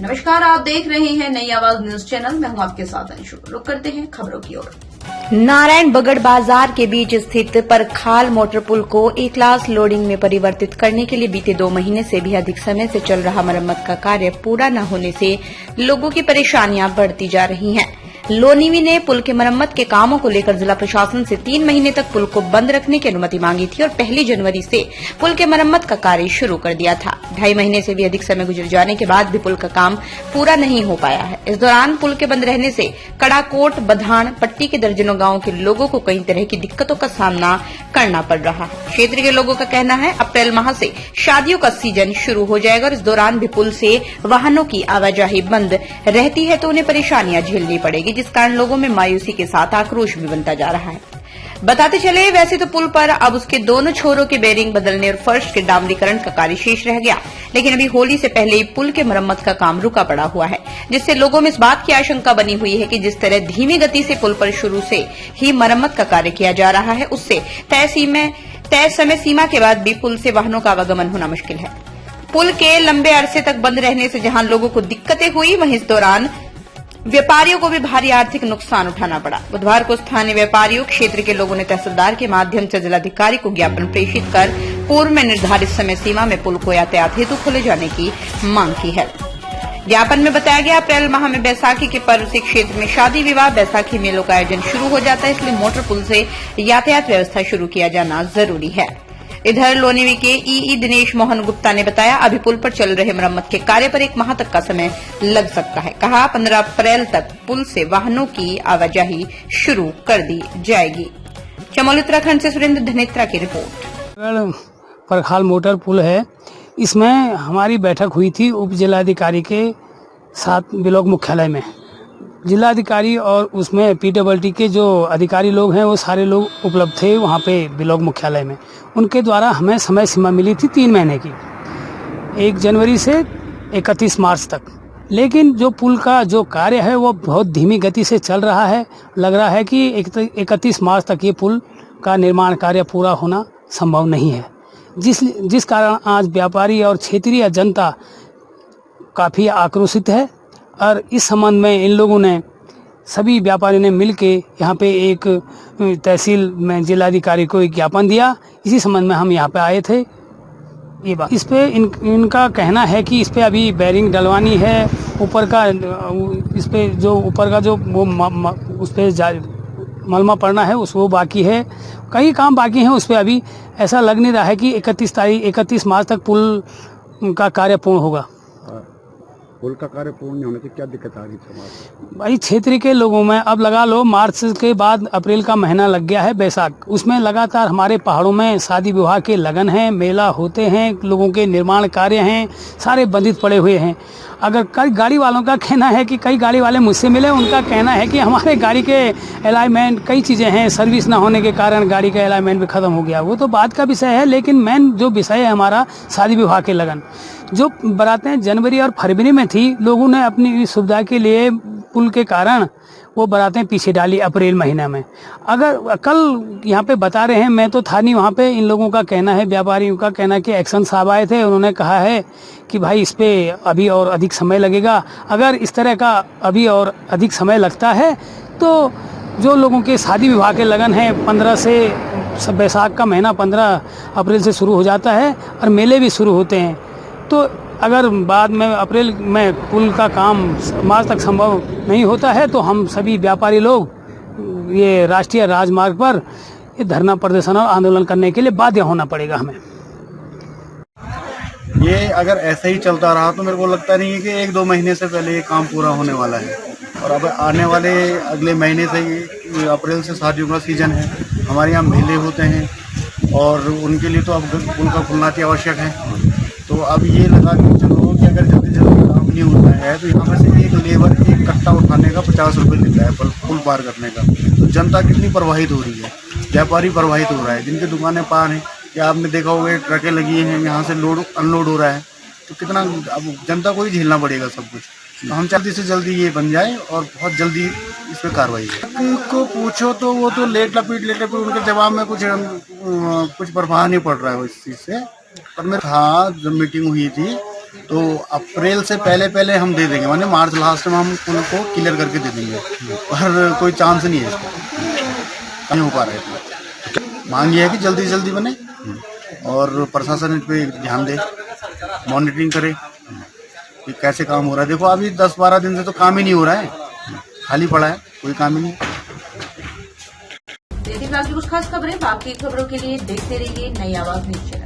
नमस्कार, आप देख रहे हैं नई आवाज न्यूज चैनल। मैं हूं आपके साथ अंशु। रुक करते हैं खबरों की ओर। नारायण बगड़ बाजार के बीच स्थित परखाल मोटर पुल को ए क्लास लोडिंग में परिवर्तित करने के लिए बीते 2 महीने से भी अधिक समय से चल रहा मरम्मत का कार्य पूरा न होने से लोगों की परेशानियां बढ़ती जा रही हैं। लोनिवी ने पुल के मरम्मत के कामों को लेकर जिला प्रशासन से 3 महीने तक पुल को बंद रखने की अनुमति मांगी थी और 1 जनवरी से पुल के मरम्मत का कार्य शुरू कर दिया था। 2.5 महीने से भी अधिक समय गुजर जाने के बाद भी पुल का काम पूरा नहीं हो पाया है। इस दौरान पुल के बंद रहने से कड़ाकोट, बधान, पट्टी के दर्जनों गांवों के लोगों को कई तरह की दिक्कतों का सामना करना पड़ रहा है। क्षेत्र के लोगों का कहना है अप्रैल माह से शादियों का सीजन शुरू हो जाएगा और इस दौरान भी पुल से वाहनों की आवाजाही बंद रहती है तो उन्हें परेशानियां झेलनी पड़ेगी, जिस कारण लोगों में मायूसी के साथ आक्रोश भी बनता जा रहा है। बताते चले, वैसे तो पुल पर अब उसके दोनों छोरों के बेरिंग बदलने और फर्श के डामरीकरण का कार्य शेष रह गया, लेकिन अभी होली से पहले ही पुल के मरम्मत का काम रुका पड़ा हुआ है, जिससे लोगों में इस बात की आशंका बनी हुई है कि जिस तरह धीमी गति से पुल पर शुरू से ही मरम्मत का कार्य किया जा रहा है, उससे तय समय सीमा के बाद भी पुल से वाहनों का आवागमन होना मुश्किल है। पुल के लंबे अरसे तक बंद रहने से जहां लोगों को दिक्कतें हुई, वहीं इस दौरान व्यापारियों को भी भारी आर्थिक नुकसान उठाना पड़ा। बुधवार को स्थानीय व्यापारियों, क्षेत्र के लोगों ने तहसीलदार के माध्यम से जिलाधिकारी को ज्ञापन प्रेषित कर पूर्व में निर्धारित समय सीमा में पुल को यातायात हेतु खोले जाने की मांग की है। ज्ञापन में बताया गया, अप्रैल माह में बैसाखी के पर्व से क्षेत्र में शादी विवाह, बैसाखी मेलों का आयोजन शुरू हो जाता है, इसलिए मोटर पुल से यातायात व्यवस्था शुरू किया जाना जरूरी है। इधर लोनिवी के ईई दिनेश मोहन गुप्ता ने बताया, अभी पुल पर चल रहे मरम्मत के कार्य पर 1 माह तक का समय लग सकता है। कहा 15 अप्रैल तक पुल से वाहनों की आवाजाही शुरू कर दी जाएगी। चमोली उत्तराखंड से सुरेंद्र धनेत्रा की रिपोर्ट। परखाल मोटर पुल है, इसमें हमारी बैठक हुई थी उप जिलाधिकारी के साथ ब्लॉक मुख्यालय में। जिलाधिकारी और उसमें पीडब्ल्यूडी के जो अधिकारी लोग हैं वो सारे लोग उपलब्ध थे वहाँ पे ब्लॉक मुख्यालय में। उनके द्वारा हमें समय सीमा मिली थी 3 महीने की, 1 जनवरी से 31 मार्च तक। लेकिन जो पुल का जो कार्य है वो बहुत धीमी गति से चल रहा है। लग रहा है कि 31 मार्च तक ये पुल का निर्माण कार्य पूरा होना संभव नहीं है, जिस कारण आज व्यापारी और क्षेत्रीय जनता काफ़ी आक्रोशित है। और इस संबंध में इन लोगों ने, सभी व्यापारियों ने मिलके यहाँ पे एक तहसील में जिलाधिकारी को एक ज्ञापन दिया। इसी संबंध में हम यहाँ पे आए थे। ये बात इस पे इनका कहना है कि इस पे अभी बेरिंग डलवानी है, ऊपर का इस पे जो ऊपर का जो वो उस पे मलमा पड़ना है वो बाकी है, कई काम बाकी हैं उस पे। अभी ऐसा लग नहीं रहा है कि 31 मार्च तक पुल का कार्य पूर्ण होगा। पुल का कार्य पूर्ण नहीं होने से क्या दिक्कत आ रही है भाई? क्षेत्र के लोगों में अब लगा लो, मार्च के बाद अप्रैल का महीना लग गया है बैसाख, उसमें लगातार हमारे पहाड़ों में शादी विवाह के लगन हैं, मेला होते हैं, लोगों के निर्माण कार्य हैं, सारे बंधित पड़े हुए हैं। अगर कई गाड़ी वालों का कहना है कि कई गाड़ी वाले मुझसे मिले, उनका कहना है कि हमारे गाड़ी के अलाइनमेंट कई चीज़ें हैं, सर्विस ना होने के कारण गाड़ी का अलाइनमेंट भी ख़त्म हो गया। वो तो बात का विषय है, लेकिन मेन जो विषय है हमारा शादी विवाह के लगन, जो बारातें जनवरी और फरवरी में थी, लोगों ने अपनी सुविधा के लिए पुल के कारण वो बारातें पीछे डाली अप्रैल महीना में। अगर कल यहाँ पे बता रहे हैं, मैं तो था नहीं वहाँ पे, इन लोगों का कहना है, व्यापारियों का कहना है कि एक्शन साहब आए थे, उन्होंने कहा है कि भाई इस पे अभी और अधिक समय लगेगा। अगर इस तरह का अभी और अधिक समय लगता है तो जो लोगों के शादी विवाह के लगन हैं, 15 से बैसाख का महीना 15 अप्रैल से शुरू हो जाता है और मेले भी शुरू होते हैं, तो अगर बाद में अप्रैल में पुल का काम मार्च तक संभव नहीं होता है तो हम सभी व्यापारी लोग ये राष्ट्रीय राजमार्ग पर ये धरना प्रदर्शन और आंदोलन करने के लिए बाध्य होना पड़ेगा हमें। ये अगर ऐसे ही चलता रहा तो मेरे को लगता नहीं है कि 1-2 महीने से पहले ये काम पूरा होने वाला है। और अब आने वाले अगले महीने से ही अप्रैल से शादियों का सीजन है, हमारे यहाँ मेले होते हैं और उनके लिए तो अब पुल का खुलना अति आवश्यक है। तो अब ये लगा कि चलो कि अगर जल्दी काम नहीं होता है तो यहाँ पर से एक लेबर एक कट्टा उठाने का 50 रुपये लेता है पुल पार करने का। तो जनता कितनी प्रभावित हो रही है, व्यापारी प्रभावित हो रहा है, जिनकी दुकानें पार हैं, या आपने देखा होगा ट्रकें लगी हैं, यहाँ से लोड अनलोड हो रहा है, तो कितना अब जनता को ही झेलना पड़ेगा सब कुछ। तो हम जल्दी से जल्दी ये बन जाए और बहुत जल्दी इस पर कार्रवाई है। को पूछो तो वो तो लेट लपीट उनके जवाब में कुछ प्रभाव नहीं पड़ रहा है इस चीज़ से। पर मैं था जब मीटिंग हुई थी तो अप्रैल से पहले हम दे देंगे, माने मार्च लास्ट में हम उनको क्लियर करके दे देंगे, पर कोई चांस नहीं है इसका, नहीं हो पा रहा है। मांग ये है कि जल्दी से जल्दी बने और प्रशासन इस पे ध्यान दे, मॉनिटरिंग करे कि कैसे काम हो रहा है। देखो अभी 10-12 दिन से तो काम ही नहीं हो रहा है, खाली पड़ा है, कोई काम ही नहीं। बाकी कुछ खास खबरें, बाकी खबरों के लिए देखते रहिए नई आवाज न्यूज चैनल।